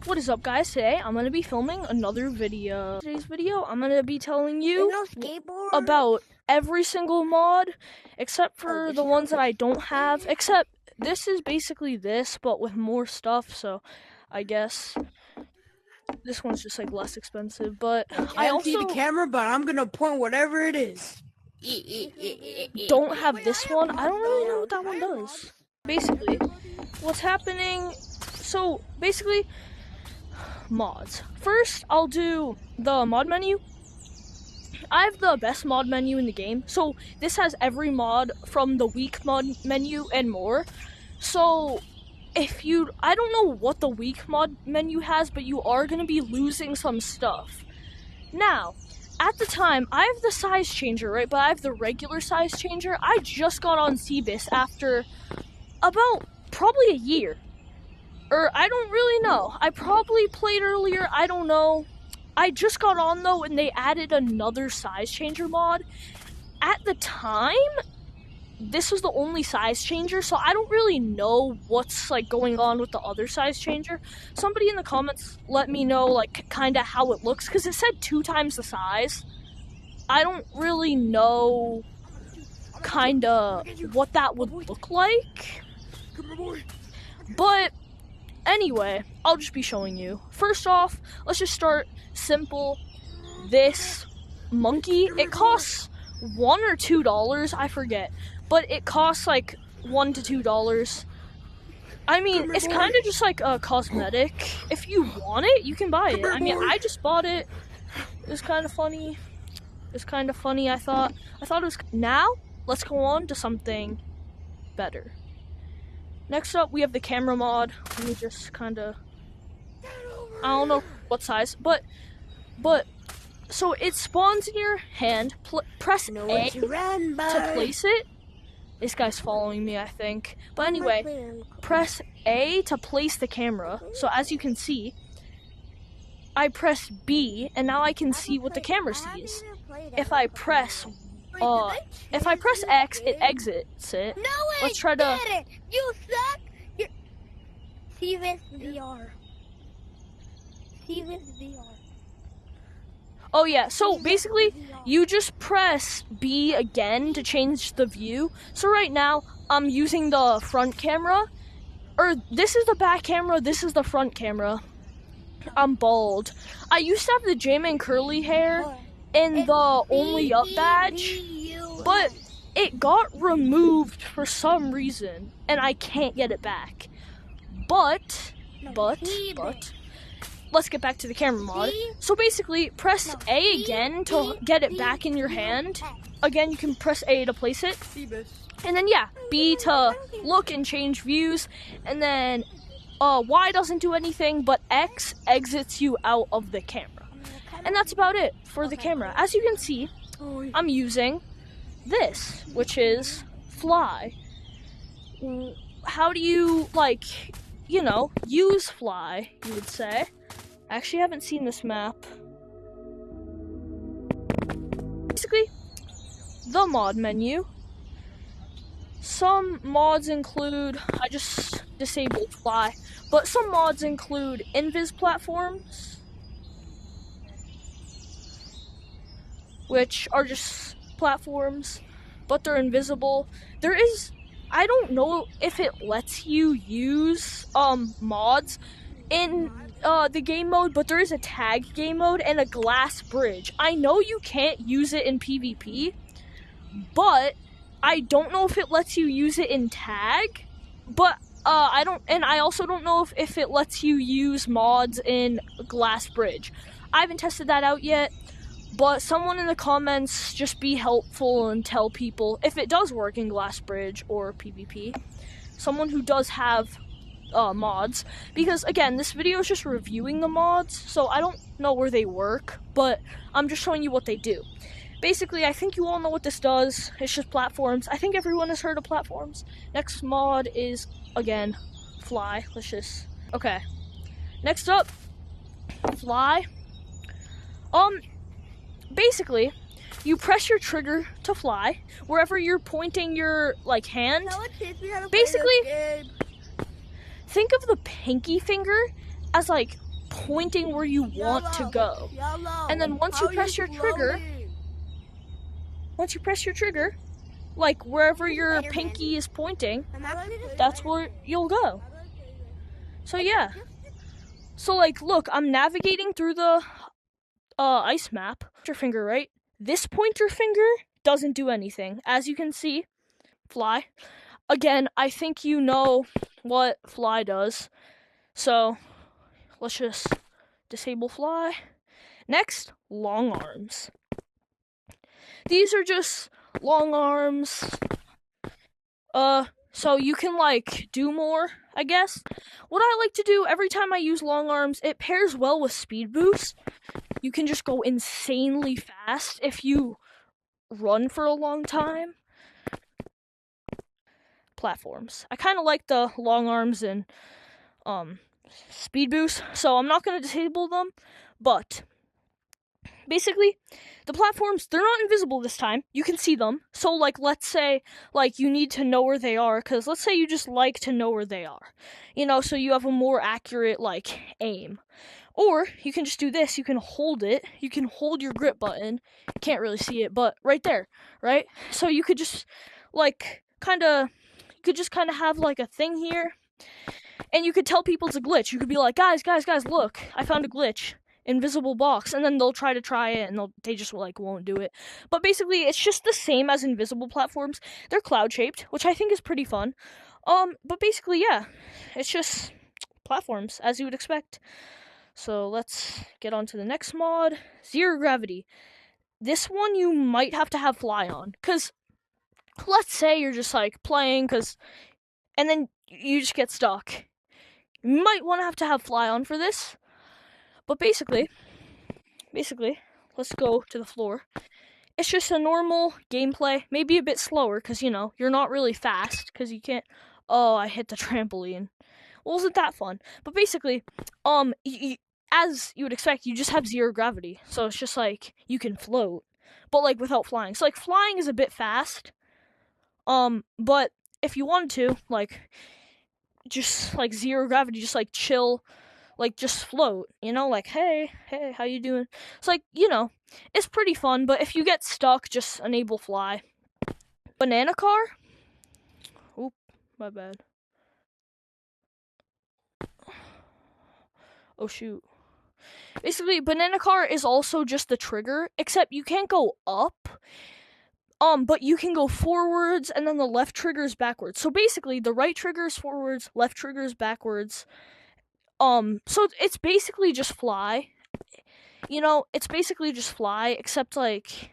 What is up, guys? Today I'm going to be filming another video. Today's video, I'm going to be telling you about every single mod, except for the ones that I don't have, except this is basically this, but with more stuff, so I guess this one's just like less expensive, but I also see the camera, but I'm going to point whatever it is. Don't have this one. I don't really know what that one does. Basically, what's happening, so basically, mods. First, I'll do the mod menu. I have the best mod menu in the game. So this has every mod from the week mod menu and more. So I don't know what the week mod menu has, but you are going to be losing some stuff. Now, at the time, I have the size changer, right? But I have the regular size changer. I just got on Cebus after about probably a year. Or, I don't really know. I probably played earlier, I don't know. I just got on, though, and they added another size changer mod. At the time, this was the only size changer, so I don't really know what's, like, going on with the other size changer. Somebody in the comments let me know, like, kind of how it looks, because it said 2 times the size. I don't really know, kind of, what that would look like. But anyway, I'll just be showing you. First off, let's just start simple. This monkey, it costs $1 or $2, I forget, but it costs like $1 to $2. I mean, it's kind of just like a cosmetic. If you want it, you can buy it. I mean, I just bought it. It was kind of funny. I thought it was. Now, let's go on to something better. Next up, we have the camera mod. Let me just kind of, I don't know what size, but, so it spawns in your hand. Press A to place it. This guy's following me, I think. But anyway, press A to place the camera. So as you can see, I press B, and now I can see what the camera sees. If I press X, it exits it. No, let's try to. You suck. Cebus VR. Cebus VR. Oh yeah, so basically, you just press B again to change the view. So right now, I'm using the front camera. Or this is the back camera, this is the front camera. I'm bald. I used to have the J-Man curly hair in the Only Up badge, but it got removed for some reason, and I can't get it back. But, let's get back to the camera mod. So basically, press A again to get it back in your hand. Again, you can press A to place it. And then yeah, B to look and change views. And then Y doesn't do anything, but X exits you out of the camera. And that's about it for the camera. As you can see, I'm using this, which is fly. How do you, like, you know, use fly, you would say. I actually haven't seen this map. Basically, the mod menu. Some mods include, I just disabled fly, but some mods include invis platforms, which are just platforms, but they're invisible. There is, I don't know if it lets you use mods in the game mode, but there is a tag game mode and a glass bridge. I know you can't use it in PvP, but I don't know if it lets you use it in tag, but I also don't know if it lets you use mods in glass bridge. I haven't tested that out yet. But someone in the comments, just be helpful and tell people if it does work in Glass Bridge or PvP. Someone who does have mods. Because, again, this video is just reviewing the mods, so I don't know where they work, but I'm just showing you what they do. Basically, I think you all know what this does. It's just platforms. I think everyone has heard of platforms. Next mod is, again, fly. Okay. Next up, fly. Basically, you press your trigger to fly wherever you're pointing your hand. Basically, think of the pinky finger as pointing where you want to go. And then once you press your trigger, like wherever your pinky is pointing, that's where you'll go. So yeah. So like, look, I'm navigating through the ice map. Your finger, right? This pointer finger doesn't do anything. As you can see, fly. Again, I think you know what fly does. So let's just disable fly. Next, long arms. These are just long arms. So you can like do more, I guess. What I like to do every time I use long arms, it pairs well with speed boost. You can just go insanely fast if you run for a long time. Platforms. I kind of like the long arms and speed boost, so I'm not going to disable them, but basically, the platforms, they're not invisible this time. You can see them. So, like, let's say, like, you need to know where they are, because let's say you just like to know where they are. You know, so you have a more accurate, like, aim. Or, you can just do this. You can hold it. You can hold your grip button. You can't really see it, but right there, right? So you could just, like, kind of have, like, a thing here. And you could tell people it's a glitch. You could be like, guys, look, I found a glitch. Invisible box, and then they'll try it and they just like won't do it. But basically it's just the same as invisible platforms. They're cloud shaped, which I think is pretty fun. But basically, yeah, it's just platforms as you would expect. So let's get on to the next mod. Zero gravity. This one you might have to have fly on, because let's say you're just like playing and then you just get stuck. You might want to have fly on for this. But basically, let's go to the floor. It's just a normal gameplay, maybe a bit slower, because, you know, you're not really fast, because you can't... Oh, I hit the trampoline. Well, isn't that fun? But basically, as you would expect, you just have zero gravity. So it's just like, you can float, but, like, without flying. So, like, flying is a bit fast. But if you wanted to, like, just, like, zero gravity, just, like, chill... Like, just float, you know, like, hey, how you doing? It's like, you know, it's pretty fun, but if you get stuck, just enable fly. Banana car? Oop, my bad. Oh, shoot. Basically, banana car is also just the trigger, except you can't go up, but you can go forwards, and then the left trigger is backwards. So basically, the right trigger is forwards, left trigger is backwards. So it's basically just fly. You know, it's basically just fly, except, like,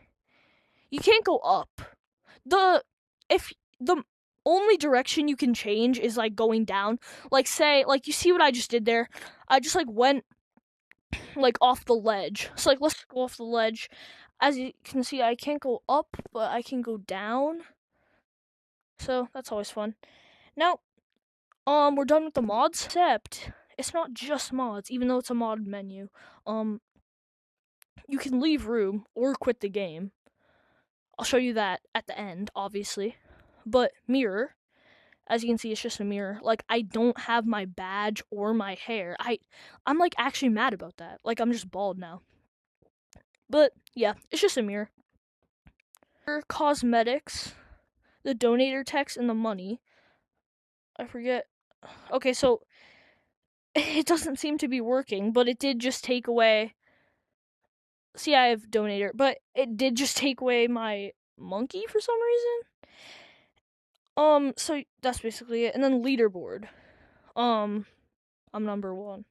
you can't go up. The only direction you can change is, like, going down. Like, say, like, you see what I just did there? I just, like, went, like, off the ledge. So, like, let's go off the ledge. As you can see, I can't go up, but I can go down. So, that's always fun. Now, we're done with the mods, except... It's not just mods, even though it's a mod menu. You can leave room or quit the game. I'll show you that at the end, obviously. But mirror, as you can see, it's just a mirror. Like, I don't have my badge or my hair. I'm like actually mad about that. Like, I'm just bald now. But yeah, it's just a mirror. Cosmetics, the donator text, and the money. I forget. Okay, so it doesn't seem to be working, but it did just take away... See, I have donator, but it did just take away my monkey for some reason. So that's basically it. And then leaderboard. I'm number 1.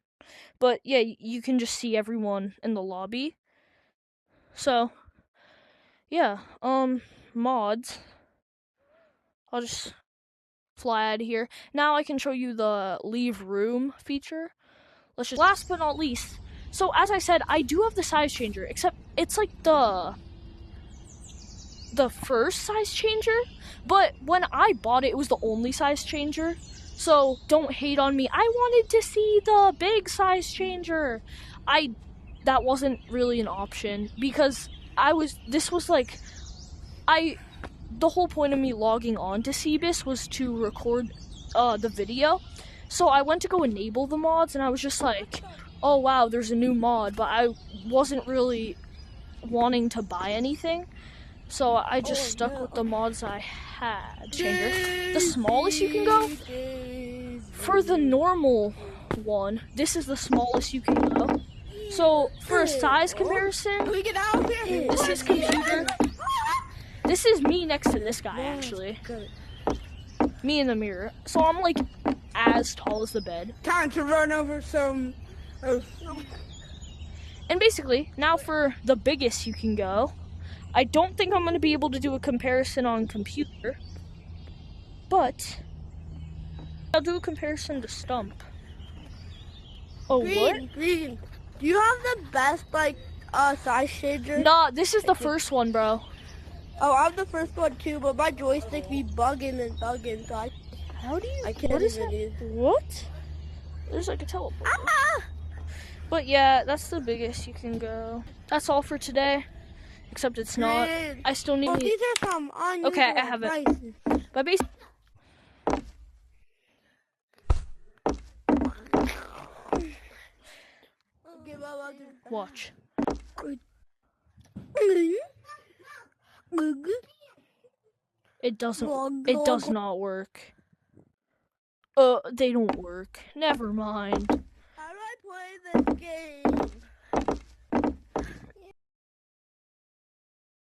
But yeah, you can just see everyone in the lobby. So, yeah, mods. I'll just fly out of here. Now I can show you the leave room feature. Let's just... Last but not least, so as I said, I do have the size changer, except it's like the first size changer, but when I bought it, it was the only size changer. So don't hate on me. I wanted to see the big size changer. That wasn't really an option because the whole point of me logging on to Cebus was to record the video. So I went to go enable the mods, and I was just like, oh wow, there's a new mod, but I wasn't really wanting to buy anything, so I just stuck with the mods I had. Changer. The smallest you can go for the normal one. This is the smallest you can go. So for a size comparison, Can we get out of here? this is computer. This is me next to this guy actually. Me in the mirror. So I'm like as tall as the bed. Time to run over some. And basically, now for the biggest you can go. I don't think I'm going to be able to do a comparison on computer, but I'll do a comparison to Stump. Oh, what? Green. Do you have the best size changer? Nah, this is the first one, bro. Oh, I have the first one too, but my joystick be bugging and bugging, so How do you? I can't What is even that? use. What? There's like a teleport. Ah! But yeah, that's the biggest you can go. That's all for today. Except it's not. I still need. Oh, these are some unusual Okay, I have it. prices. But basically, watch. It doesn't. It does not work. They don't work. Never mind. How do I play this game?